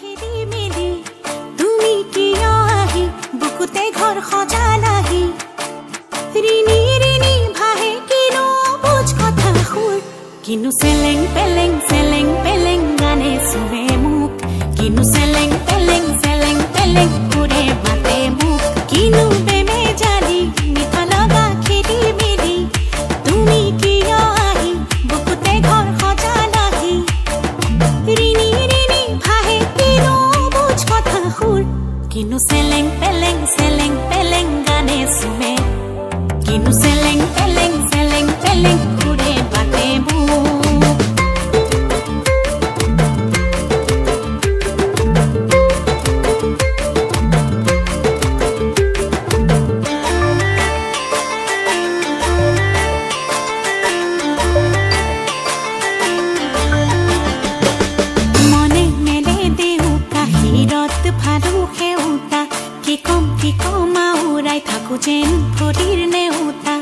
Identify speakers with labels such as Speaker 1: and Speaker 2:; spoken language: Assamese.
Speaker 1: খেদি মেলি তুমি কিয় আহি বুকুতে ঘৰ সজালাহি ৰিণি ৰিণি ভাহে কিনো বুজ কথা সুৰ কিনো চেলেং পেলেং গানে চুৱে মোক কিনো চেলেং পেলেং ঘূৰে মাতে মোক কিনো বেমে জানি মিঠা লগা খেদি মেলি তুমি কিয় আহি বুকুতে ঘৰ সজালাহি ৰিণি ৰিণি ভাহে কিনো বুজ কথা সুৰ কিনো চেলেং পেলেং গানে চুৱে কিনো চেলেং পেলেং ঘূৰে মাতে মোক ভালো সেউতা কি কম আউৰাই থাকো যেন ভৰিৰ নেউতা